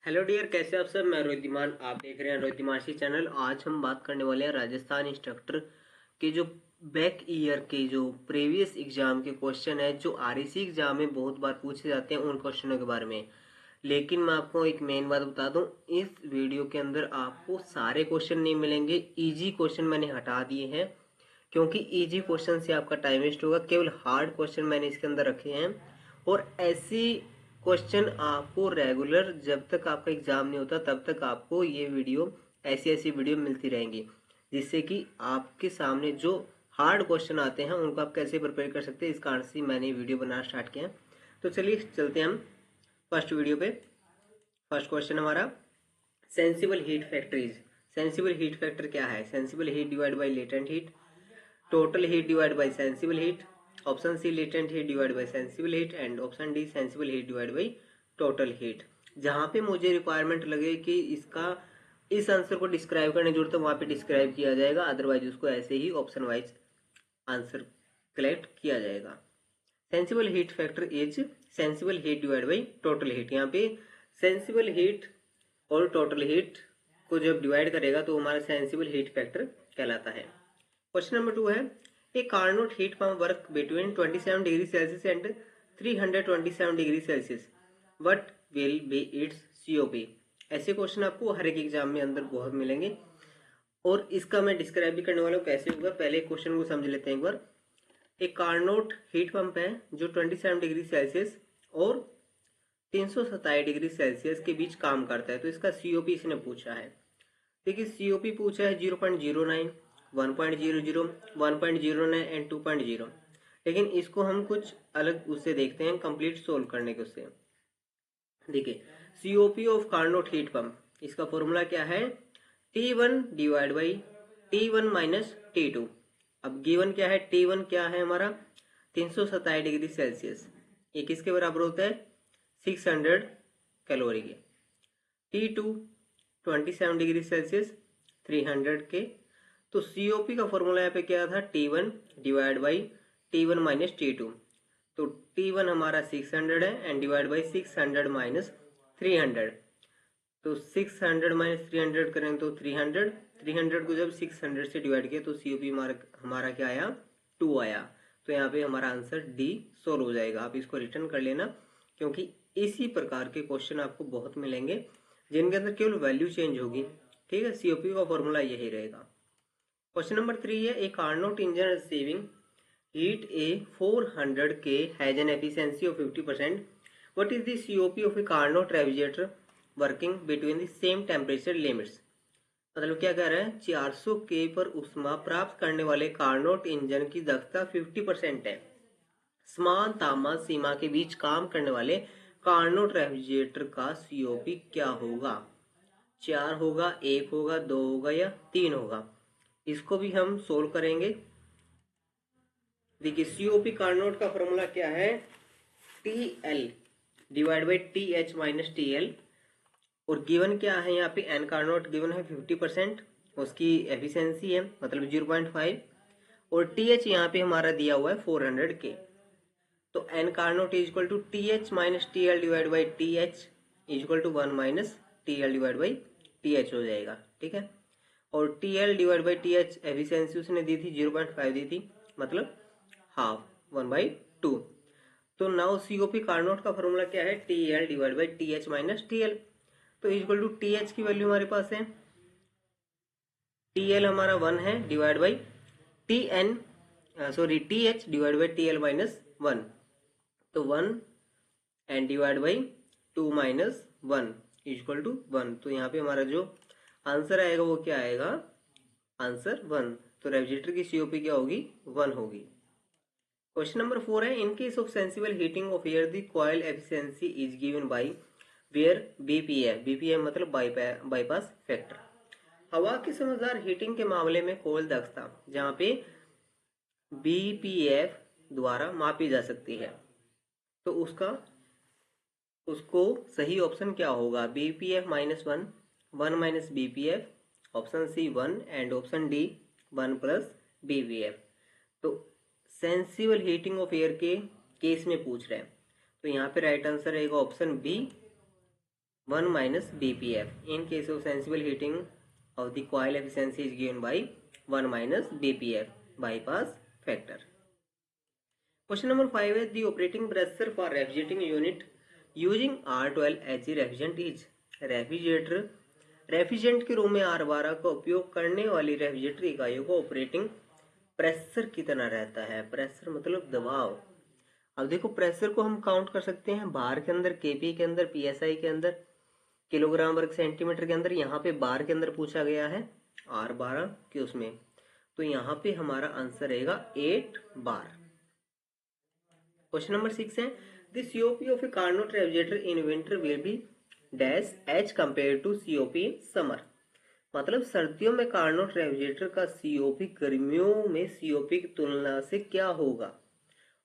Hello dear, कैसे आप सब। मैं रोहित, आप देख रहे हैं रोहित चैनल। आज हम बात करने वाले हैं राजस्थान इंस्ट्रक्टर के जो बैक ईयर के जो प्रीवियस एग्जाम के क्वेश्चन है, जो आरएसी एग्जाम में बहुत बार पूछे जाते हैं, उन क्वेश्चनों के बारे में। लेकिन मैं आपको एक मेन बात बता दूं, इस वीडियो के अंदर आपको सारे क्वेश्चन नहीं मिलेंगे। इजी क्वेश्चन मैंने हटा दिए हैं क्योंकि इजी क्वेश्चन से आपका टाइम वेस्ट होगा। केवल हार्ड क्वेश्चन मैंने इसके अंदर रखे हैं और ऐसी क्वेश्चन आपको रेगुलर जब तक आपका एग्जाम नहीं होता तब तक आपको ये वीडियो ऐसी ऐसी वीडियो मिलती रहेंगी, जिससे कि आपके सामने जो हार्ड क्वेश्चन आते हैं उनको आप कैसे प्रिपेयर कर सकते हैं, इस कारण से मैंने वीडियो बनाना स्टार्ट किया। तो चलिए चलते हैं हम फर्स्ट वीडियो पे। फर्स्ट क्वेश्चन हमारा, sensible heat factories. Sensible heat factor क्या है? Sensible heat divide by latent heat, total heat divide by sensible heat, option C latent heat divide by sensible heat and option D sensible heat divide by total heat. जहां पे मुझे requirement लगे कि इसका इस answer को describe करने की जरूरत है, वहां पे डिस्क्राइब किया जाएगा, अदरवाइज उसको ऐसे ही ऑप्शन वाइज आंसर कलेक्ट किया जाएगा। Sensible heat factor is sensible heat divide by total heat. यहाँ पे सेंसिबल हीट और टोटल हीट को जब डिवाइड करेगा तो हमारा सेंसिबल हीट फैक्टर कहलाता है। क्वेश्चन नंबर 2 है, a Carnot heat pump work between 27 degree Celsius and 327 degree Celsius, what will be its COP. ऐसे क्वेश्चन आपको हर एक एग्जाम में अंदर बहुत मिलेंगे और इसका मैं डिस्क्राइब भी करने वाला हूँ कैसे होगा। पहले क्वेश्चन को समझ लेते हैं एक बार। एक कार्नोट हीट पंप है जो 27 डिग्री सेल्सियस और 327 डिग्री सेल्सियस के बीच काम करता है, तो इसका सीओपी इसने पूछा है। देखिए सीओपी पूछा है 0.09, 1.00, 1.09 एंड 2.0। लेकिन इसको हम कुछ अलग उससे देखते हैं, कंप्लीट सोल्व करने के उससे। देखिए COP of Carnot heat pump, इसका फॉर्मूला क्या है? T1 divide by T1 minus T2। अब गिवन क्या है? T1 क्या है हमारा? 327 डिग्री सेल्सियस, ये किसके बराबर होता है? 600 कैलोरी के। T2 27 डिग्री सेल्सियस 300 के। तो सीओपी का फॉर्मूला यहाँ पे क्या था? T1 divide by T1 minus T2। तो T1 हमारा 600 है एंड डिवाइड बाई 600 माइनस 300। तो 600 माइनस 300 करें तो 300। 300 को जब 600 से डिवाइड किया तो सीओपी हमारा क्या आया? 2 आया। तो यहाँ पे हमारा आंसर डी सोल्व हो जाएगा। आप इसको रिटर्न कर लेना, क्योंकि इसी प्रकार के क्वेश्चन आपको बहुत मिलेंगे जिनके अंदर केवल वैल्यू चेंज होगी। ठीक है, सीओपी का फॉर्मूला यही रहेगा। क्वेश्चन नंबर 3 है, a Carnot engine receiving heat a 400K has an efficiency of 50%. What is the COP of a Carnot refrigerator working between the same temperature limits? मतलब क्या कह रहा है? 400K पर ऊष्मा प्राप्त करने वाले कार्नोट इंजन की दक्षता 50% है। समान तापमान सीमा के बीच काम करने वाले कार्नोट रेफ्रिजरेटर का सीओपी क्या होगा? 4 होगा, 1 होगा, 2 होगा या 3 होगा? इसको भी हम सोल्व करेंगे। देखिए सीओपी कार्नोट का फॉर्मूला क्या है? T L divide by T H minus T L. और गिवन क्या है यहाँ पे? एन कार्नोट गिवन है 50%, उसकी एफिशिएंसी है मतलब 0.5, और टी एच यहाँ पे हमारा दिया हुआ है 400K। तो N Carnot is equal to T H minus T L divide by T H is equal to 1 minus T L divide by T H हो जाएगा। ठीक है, और T L divide by T H efficiency उसने दी थी 0.5 दी थी, मतलब हाफ 1/2। तो नाउ सीओपी कार्नोट का फॉर्मूला क्या है? T L divide by T H minus T L. तो इक्वल टू टी एच की वैल्यू हमारे पास है, टी एल हमारा 1 है divide by T N, sorry T H divide by T L minus 1। तो 1 and divide by 2 minus 1 equal to 1। तो यहाँ पे हमारा जो आंसर आएगा वो क्या आएगा? आंसर 1। तो रेफ्रिजरेटर की सीओपी क्या होगी? 1 होगी। क्वेश्चन नंबर 4 है, in case of sensible heating of air the coil efficiency is given by where BPF. BPF मतलब बाईपास फैक्टर। हवा की समझदार हीटिंग के मामले में कॉइल दक्षता जहां पे बीपीएफ द्वारा मापी जा सकती है, तो उसको सही ऑप्शन क्या होगा? BPF minus 1, 1 minus BPF, option C 1 and option D 1 plus BPF. तो सेंसिबल हीटिंग ऑफ एयर के केस में पूछ रहे हैं, तो यहाँ पे राइट आंसर रहेगा option B 1 minus dpf. In case of sensible heating of the coil, efficiency is given by 1 minus dpf, bypass factor. Question number 5 है the operating pressure for refrigerating unit using R12 as the refrigerant is. Refrigerant के रूम में R12 का उपयोग करने वाली refrigerator इकाइयों का ऑपरेटिंग प्रेशर कितना रहता है? प्रेशर मतलब दबाव। अब देखो प्रेशर को हम काउंट कर सकते हैं बार के अंदर, केपी के अंदर, पीएसआई के अंदर, किलोग्राम वर्ग सेंटीमीटर के अंदर। यहाँ पे बार के अंदर पूछा गया है R12 के उसमें, तो यहाँ पे हमारा आंसर रहेगा 8 बार। क्वेश्चन नंबर 6 है the COP of a Carnot refrigerator in winter will be dash as compare to COP in summer. मतलब सर्दियों में कार्नोट रेफ्रिजरेटर का सीओपी गर्मियों में सीओपी की तुलना से क्या होगा?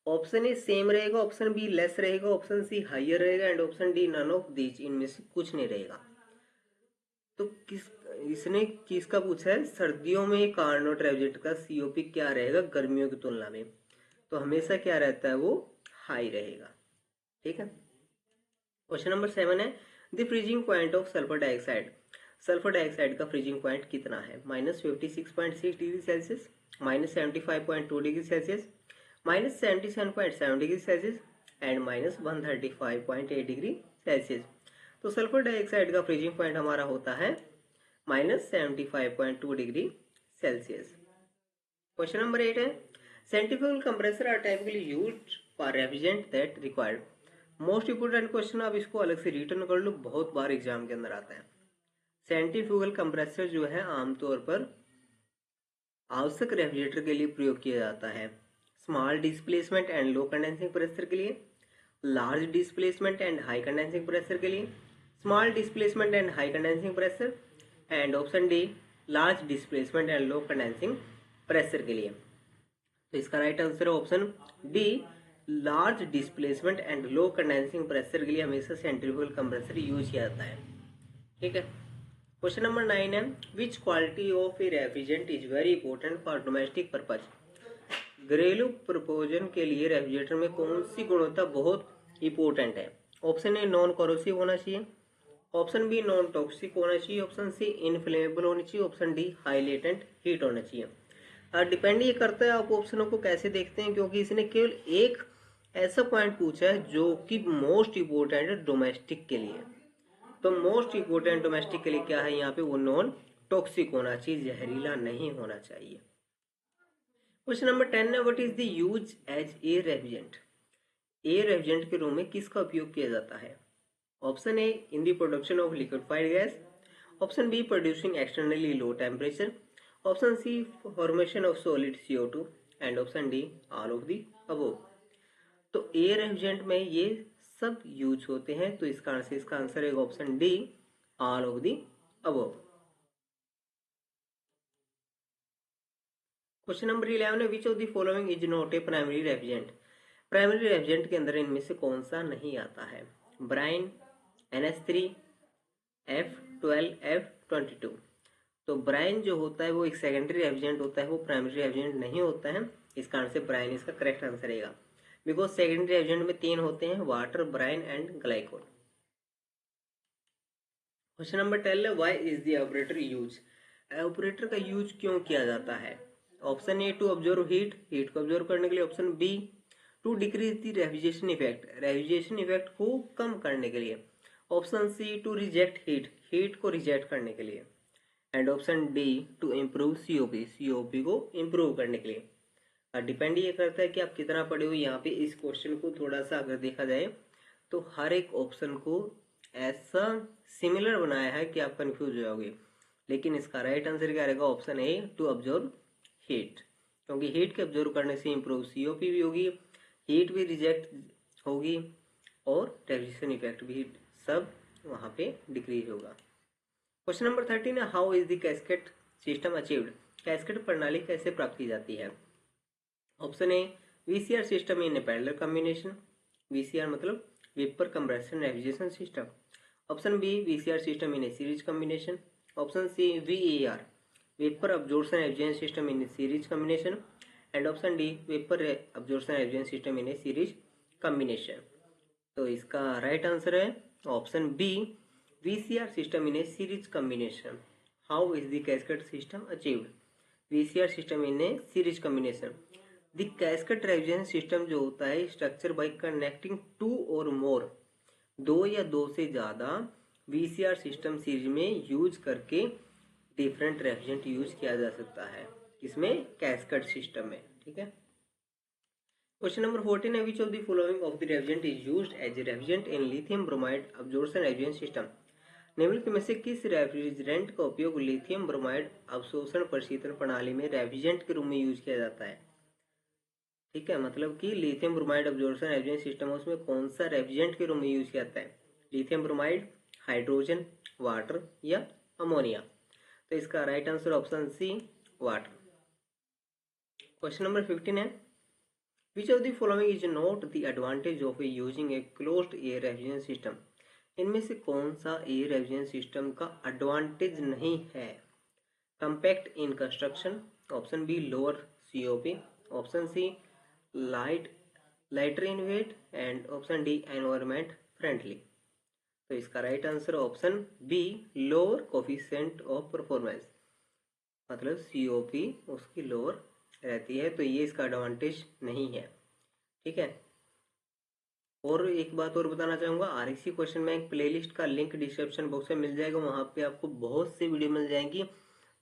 ऑप्शन ए सेम रहेगा, ऑप्शन बी लेस रहेगा, ऑप्शन सी हाइयर रहेगा and option D none of these, इनमें से कुछ नहीं रहेगा। तो इसने किसका पूछा है? सर्दियों में कार्नोट रेफ्रिजरेटर का सीओपी क्या रहेगा गर्मियों की तुलना में? तो हमेशा क्या रहता है? वो हाई रहेगा। ठीक है। क्वेश्चन नंबर 7 है the freezing point of sulphur dioxide. Sulphur dioxide का फ्रीजिंग पॉइंट कितना है? -56.6 degree Celsius, -75.2 degree Celsius, -77.7 degree Celsius and -135.8 degree Celsius. तो सल्फर डाइऑक्साइड का फ्रीजिंग पॉइंट हमारा होता है -75.2 डिग्री सेल्सियस। क्वेश्चन नंबर 8 है centrifugal compressor are typically used for refrigerant that required. Most important question, आप इसको अलग से रिटर्न कर लो, बहुत बार एग्जाम के अंदर आता है। सेंट्रीफ्यूगल कंप्रेसर जो है आमतौर पर आवश्यक रेफ्रिजरेटर के लिए प्रयोग किया जाता है। Small displacement and low condensing pressure के लिए, large displacement and high condensing pressure के लिए, small displacement and high condensing pressure and option D large displacement and low condensing pressure के लिए। तो इसका राइट आंसर है option D, large displacement and low condensing pressure के लिए हमेशा सेंट्रीफ्यूगल कंप्रेसर यूज किया जाता है। ठीक है। क्वेश्चन नंबर 9 है विच quality of A refrigerant is very important for domestic purpose. घरेलू प्रयोजन के लिए रेफ्रिजरेटर में कौन सी गुणवत्ता बहुत इंपॉर्टेंट है? ऑप्शन ए नॉन कोरोसिव होना चाहिए, ऑप्शन बी नॉन टॉक्सिक होना चाहिए, ऑप्शन सी इनफ्लेमेबल होनी चाहिए, option D high latent heat होना चाहिए। डिपेंड ये करता है आप ऑप्शनों को कैसे देखते हैं, क्योंकि इसने केवल एक ऐसा पॉइंट पूछा है जो कि मोस्ट इंपोर्टेंट है डोमेस्टिक के लिए। तो मोस्ट इंपोर्टेंट डोमेस्टिक के लिए क्या है यहाँ पे? वो नॉन टॉक्सिक होना चाहिए, जहरीला नहीं होना चाहिए। क्वेश्चन नंबर 10 है what is the use as a refrigerant. A refrigerant के रूम में किसका उपयोग किया जाता है? Option A in the production of liquefied gas, option B producing externally low temperature, option C formation of solid CO2 and option D all of the above. तो a refrigerant में ये सब यूज होते हैं, तो इसका आंसर है option D all of the above. Question number 11 है which of the following is not a primary refrigerant. Primary refrigerant के अंदर इनमें से कौन सा नहीं आता है? Bryan, NH3, F12, F22। तो ब्राइन जो होता है वो एक सेकेंडरी रेफ्रिजरेंट होता है, वो प्राइमरी रेफ्रिजरेंट नहीं होता है। इसका आंसर ब्राइन इसका करेक्ट आंसर रहेगा, बिकॉज सेकेंडरी रेफ्रिजरेंट में 3 होते हैं, water, brine and glycol. Question number 12 है why is the operator use. Operator का यूज क्यों किया जाता है? Option A to observe heat, heat को ऑब्जर्व करने के लिए, option B to decrease the refrigeration effect, refrigeration effect को कम करने के लिए, option C to reject heat, heat को रिजेक्ट करने के लिए and option D to improve COP, COP को इम्प्रूव करने के लिए। डिपेंड ये करता है कि आप कितना पढ़े हो। यहाँ पे इस क्वेश्चन को थोड़ा सा अगर देखा जाए तो हर एक ऑप्शन को ऐसा सिमिलर बनाया है कि आप कंफ्यूज हो जाओगे, लेकिन इसका राइट आंसर क्या रहेगा? Option A to observe heat, क्योंकि हीट के ऑब्जर्व करने से इम्प्रूव सीओपी भी होगी, हीट भी रिजेक्ट होगी और रेफ्रिजरेशन इफेक्ट भी सब वहाँ पे डिक्रीज होगा। क्वेश्चन नंबर 13 है how is the cascade system achieved. Cascade प्रणाली कैसे प्राप्त की जाती है? Option A VCR system in a parallel combination, VCR मतलब vapour compression refrigeration system, option B VCR system in a series combination, option C VAR vapour absorption refrigeration system in a series combination and option D vapour absorption refrigeration system in a series combination. तो इसका right answer है option B VCR system in a series combination. How is the cascade system achieved? VCR system in a series combination. The cascade revision system जो होता है structure by connecting two or more, दो या दो से ज़्यादा VCR system series में use करके डिफरेंट रेफ्रिजरेंट यूज किया जा सकता है, इसमें कैस्केड सिस्टम में। ठीक है। क्वेश्चन नंबर 14 है, which of the following of the refrigerant is used as a refrigerant in lithium bromide absorption refrigerant system. निम्नलिखित में से किस रेफ्रिजरेंट का उपयोग लिथियम ब्रोमाइड अवशोषण प्रशीतन प्रणाली में रेफ्रिजरेंट के रूप में यूज किया जाता है? ठीक है, मतलब कि lithium bromide absorption refrigerant system है, उसमें कौन सा रेफ्रिजरेंट के रूप में यूज किया जाता है? लिथियम ब्रोमाइड, हाइड्रोजन, वाटर या अमोनिया? तो इसका right answer option C, water. Question number 15 है, which of the following is not the advantage of using a closed air refrigeration system? इनमें से कौन सा एयर रेफ्रिजरेशन सिस्टम का एडवांटेज नहीं है? Compact in construction, option B lower COP, option C lighter in weight and option D environment friendly. तो इसका right answer option B lower coefficient of performance, मतलब सीओपी उसकी लोअर रहती है, तो ये इसका एडवांटेज नहीं है। ठीक है। और एक बात और बताना चाहूँगा, आरएससी क्वेश्चन बैंक प्लेलिस्ट का लिंक डिस्क्रिप्शन बॉक्स में मिल जाएगा, वहाँ पे आपको बहुत सी वीडियो मिल जाएंगी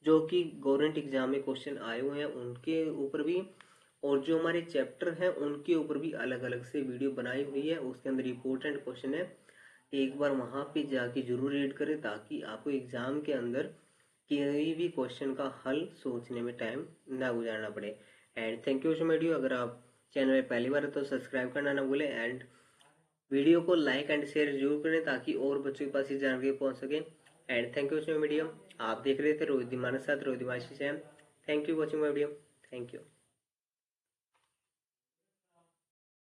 जो कि गवर्नमेंट एग्जाम में क्वेश्चन आए हुए हैं उनके ऊपर भी, और जो हमारे चैप्टर हैं उनके ऊपर भी अलग अलग से वीडियो बनाई हुई है, उसके अंदर इंपॉर्टेंट क्वेश्चन है। एक बार वहाँ पे जाके जरूर रीड करें ताकि आपको एग्जाम के अंदर किसी भी क्वेश्चन का हल सोचने में टाइम ना गुजारना पड़े। And thank you so much. अगर आप चैनल में पहली बार है तो सब्सक्राइब करना ना भूलें, एंड वीडियो को लाइक एंड शेयर जरूर करें ताकि और बच्चों के पास ये जानकारी पहुंच सके। And thank you so much video. आप देख रहे थे रोहित दिमाना साथ रोहित दिमाशी से। Thank you watching my video. Thank you.